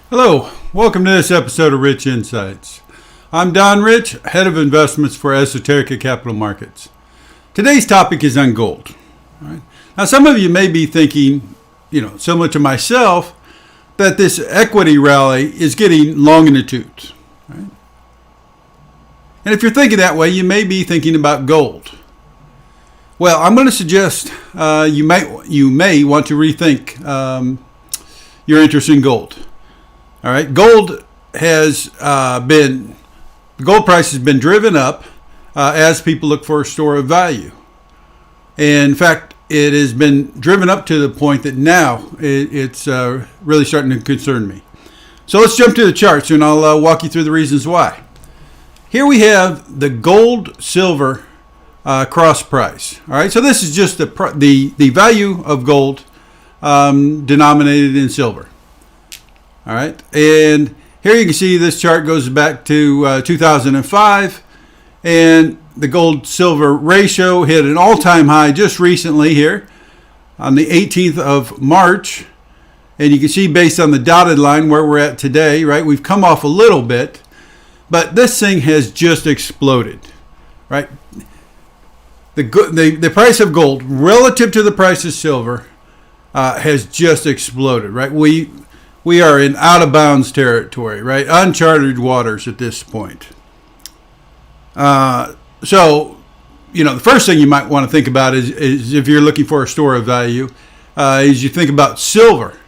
Hello, welcome to this episode of Rich Insights. I'm Don Rich, Head of Investments for Esoterica Capital Markets. Today's topic is on gold. All right. Now, some of you may be thinking, similar to myself, that this equity rally is getting long in the tooth. Right? And if you're thinking that way, you may be thinking about gold. Well, I'm going to suggest you may want to rethink your interest in gold. All right, gold has the gold price has been driven up as people look for a store of value. And in fact, it has been driven up to the point that now it's really starting to concern me. So let's jump to the charts, and I'll walk you through the reasons why. Here we have the gold-silver cross price. All right, so this is just the value of gold denominated in silver. All right, and here you can see this chart goes back to 2005, and the gold-silver ratio hit an all-time high just recently here on the 18th of March, and you can see based on the dotted line where we're at today, right, we've come off a little bit, but this thing has just exploded, right? The price of gold relative to the price of silver has just exploded, right? We are in out-of-bounds territory, right? Uncharted waters at this point. So, the first thing you might want to think about is if you're looking for a store of value, is you think about silver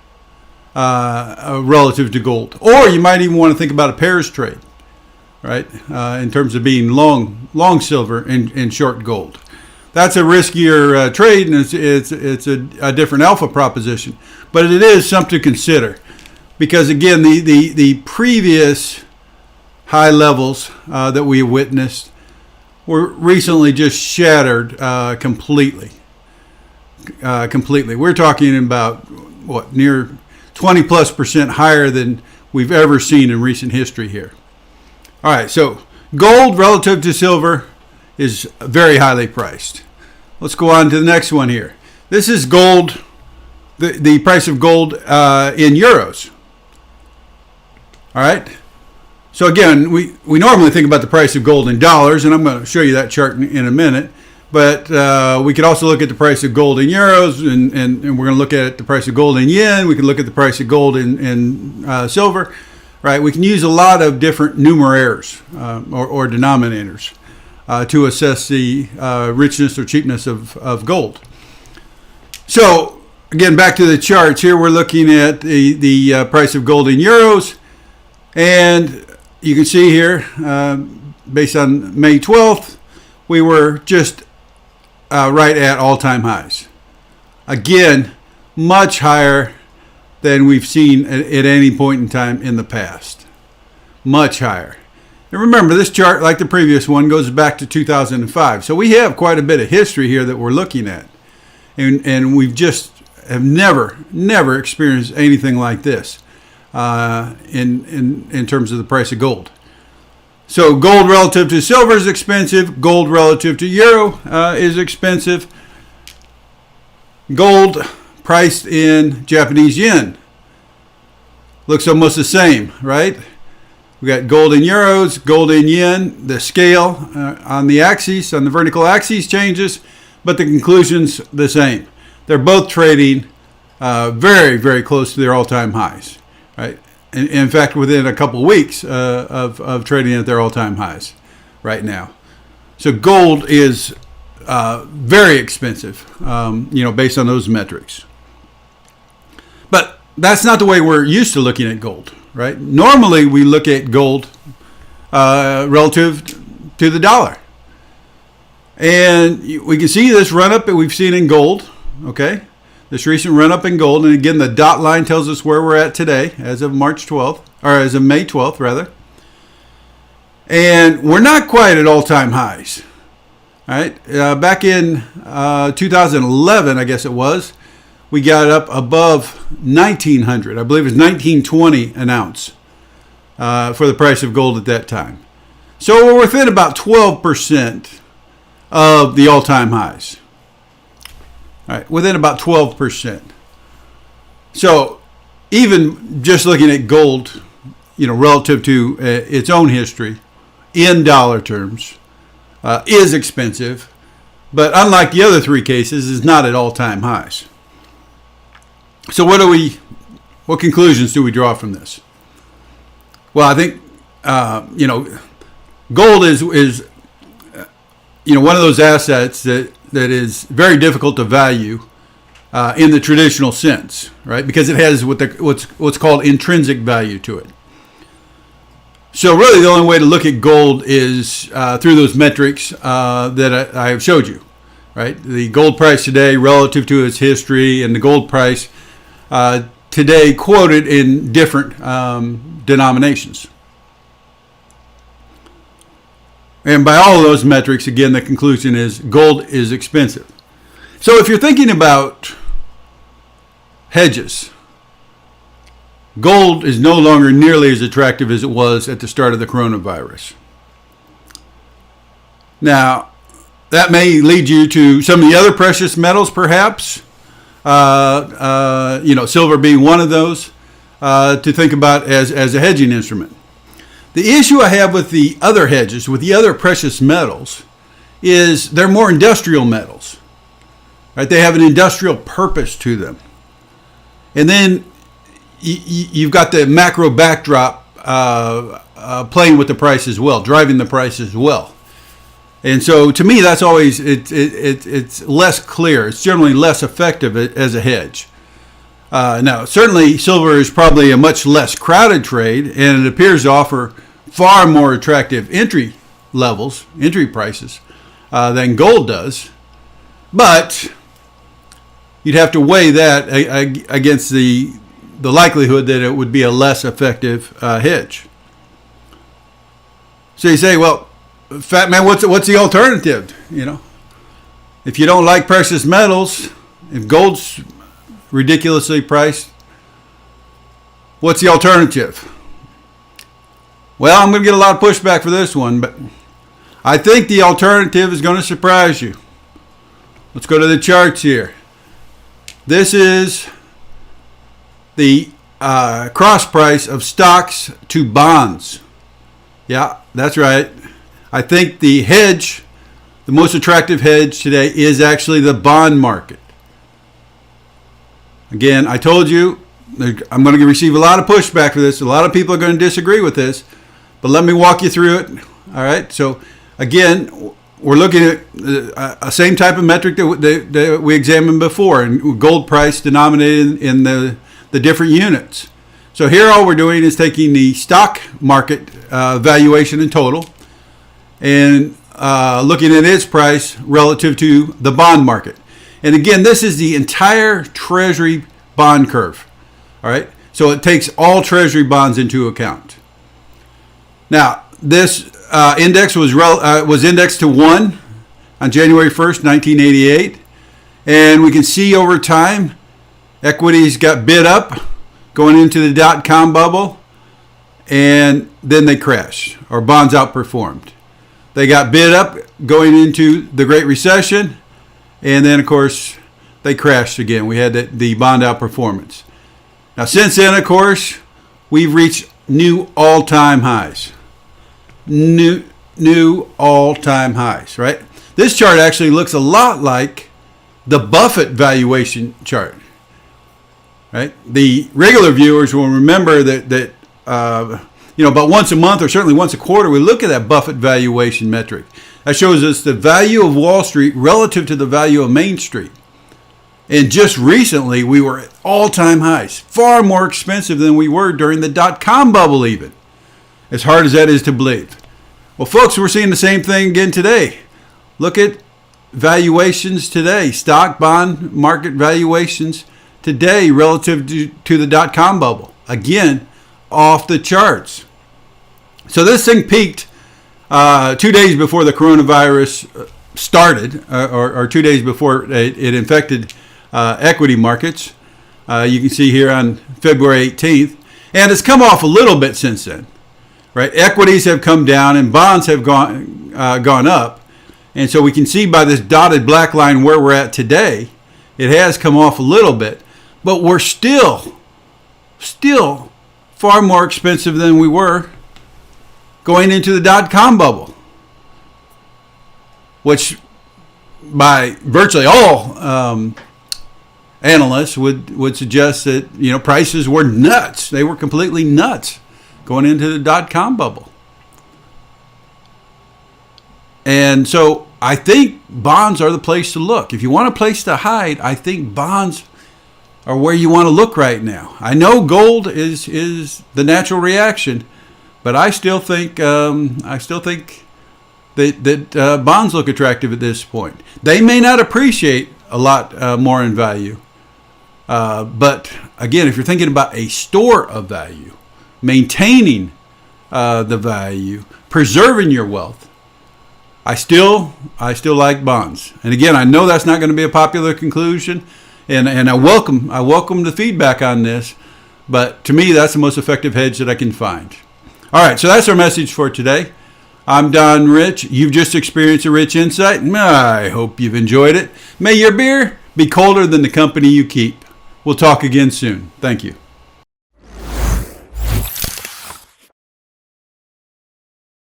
relative to gold. Or you might even want to think about a pairs trade, right? In terms of being long silver and short gold. That's a riskier trade, and it's a different alpha proposition. But it is something to consider. Because again, the previous high levels that we witnessed were recently just shattered completely. We're talking about near 20+% higher than we've ever seen in recent history here. All right, so gold relative to silver is very highly priced. Let's go on to the next one here. This is gold, the price of gold in euros. All right. So again, we normally think about the price of gold in dollars, and I'm going to show you that chart in a minute. But we could also look at the price of gold in euros, and we're going to look at the price of gold in yen. We can look at the price of gold in silver. Right. We can use a lot of different numerators or denominators to assess the richness or cheapness of gold. So again, back to the charts here. We're looking at the price of gold in euros. And you can see here, based on May 12th, we were just right at all-time highs. Again, much higher than we've seen at any point in time in the past. Much higher. And remember, this chart, like the previous one, goes back to 2005. So we have quite a bit of history here that we're looking at. And we've just have never experienced anything like this. In terms of the price of gold. So gold relative to silver is expensive. Gold relative to euro is expensive. Gold priced in Japanese yen looks almost the same, right? We got gold in euros, gold in yen. The scale on the vertical axis changes, but the conclusion's the same. They're both trading very, very close to their all-time highs. Right. In fact, within a couple of weeks of trading at their all-time highs right now. So gold is very expensive, based on those metrics. But that's not the way we're used to looking at gold, right? Normally, we look at gold relative to the dollar. And we can see this run-up that we've seen in gold, okay? This recent run-up in gold, and again, the dot line tells us where we're at today, as of May 12th, rather. And we're not quite at all-time highs. All right, back in 2011, I guess it was, we got up above 1,900. I believe it was 1,920 an ounce for the price of gold at that time. So we're within about 12% of the all-time highs. All right, within about 12%. So even just looking at gold, relative to its own history in dollar terms, is expensive, but unlike the other three cases, is not at all-time highs. So what conclusions do we draw from this? Well, I think, gold is one of those assets that is very difficult to value in the traditional sense, right? Because it has what's called intrinsic value to it. So really the only way to look at gold is through those metrics that I have showed you, right? The gold price today relative to its history, and the gold price today quoted in different denominations. And by all of those metrics, again, the conclusion is gold is expensive. So if you're thinking about hedges, gold is no longer nearly as attractive as it was at the start of the coronavirus. Now, that may lead you to some of the other precious metals, perhaps, silver being one of those, to think about as a hedging instrument. The issue I have with the other hedges, with the other precious metals, is they're more industrial metals, right? They have an industrial purpose to them. And then you've got the macro backdrop playing with the price as well, driving the price as well. And so to me, that's always, it's less clear. It's generally less effective as a hedge. Now, certainly silver is probably a much less crowded trade, and it appears to offer far more attractive entry prices than gold does. But you'd have to weigh that against the likelihood that it would be a less effective hedge. So you say, well, fat man, what's the alternative? If you don't like precious metals, if gold's ridiculously priced, what's the alternative? Well, I'm going to get a lot of pushback for this one, but I think the alternative is going to surprise you. Let's go to the charts here. This is the cross price of stocks to bonds. Yeah, that's right. I think the most attractive hedge today is actually the bond market. Again, I told you I'm going to receive a lot of pushback for this. A lot of people are going to disagree with this, but let me walk you through it. All right. So again, we're looking at a same type of metric that we examined before, and gold price denominated in the different units. So here all we're doing is taking the stock market valuation in total and looking at its price relative to the bond market. And again, this is the entire Treasury bond curve. All right. So it takes all Treasury bonds into account. Now, this index was indexed to 1 on January 1st, 1988. And we can see over time, equities got bid up going into the dot-com bubble, and then they crashed, or bonds outperformed. They got bid up going into the Great Recession, and then, of course, they crashed again. We had the bond outperformance. Now, since then, of course, we've reached new all-time highs. New all-time highs, right? This chart actually looks a lot like the Buffett valuation chart, right? The regular viewers will remember that about once a month or certainly once a quarter, we look at that Buffett valuation metric. That shows us the value of Wall Street relative to the value of Main Street. And just recently, we were at all-time highs, far more expensive than we were during the dot-com bubble even, as hard as that is to believe. Well, folks, we're seeing the same thing again today. Look at valuations today, stock bond market valuations today relative to the dot-com bubble. Again, off the charts. So this thing peaked 2 days before the coronavirus started, or 2 days before it infected equity markets. You can see here on February 18th. And it's come off a little bit since then. Right? Equities have come down and bonds have gone up. And so we can see by this dotted black line where we're at today, it has come off a little bit. But we're still still far more expensive than we were going into the dot-com bubble, which by virtually all analysts would suggest that, you know, prices were nuts. They were completely nuts going into the dot-com bubble. And so I think bonds are the place to look. If you want a place to hide, I think bonds are where you want to look right now. I know gold is the natural reaction, but I still think that bonds look attractive at this point. They may not appreciate a lot more in value, but again, if you're thinking about a store of value, maintaining the value, preserving your wealth, I still like bonds. And again, I know that's not going to be a popular conclusion, and I welcome the feedback on this, but to me, that's the most effective hedge that I can find. All right, so that's our message for today. I'm Don Rich. You've just experienced a rich insight. I hope you've enjoyed it. May your beer be colder than the company you keep. We'll talk again soon. Thank you.